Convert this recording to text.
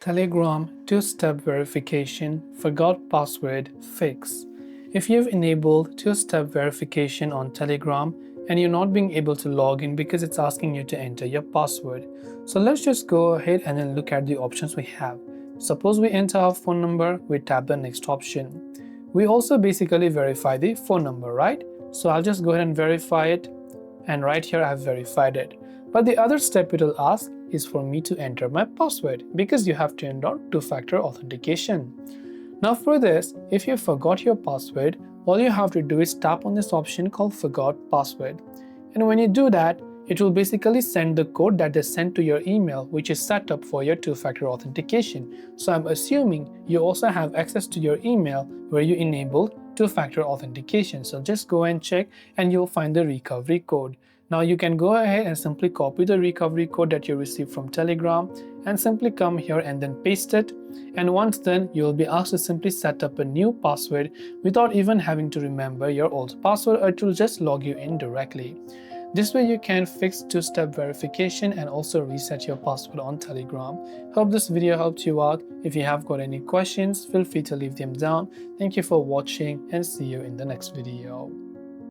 Telegram two-step verification forgot password fix. If you've enabled two-step verification on Telegram and you're not being able to log in because it's asking you to enter your password, so let's just go ahead and then look at the options we have. Suppose we enter our phone number, we tap the next option. We also basically verify the phone number, right? So I'll just go ahead and verify it, and right here I've verified it. But the other step it will ask is for me to enter my password because you have turned on two-factor authentication. Now for this, if you forgot your password, all you have to do is tap on this option called forgot password. And when you do that, it will basically send the code that is sent to your email, which is set up for your two-factor authentication. So I'm assuming you also have access to your email where you enabled two-factor authentication. So just go and check and you'll find the recovery code. Now you can go ahead and simply copy the recovery code that you received from Telegram and simply come here and then paste it. And once done, you will be asked to simply set up a new password without even having to remember your old password, or it will just log you in directly. This way you can fix two-step verification and also reset your password on Telegram. Hope this video helped you out. If you have got any questions, feel free to leave them down. Thank you for watching and see you in the next video.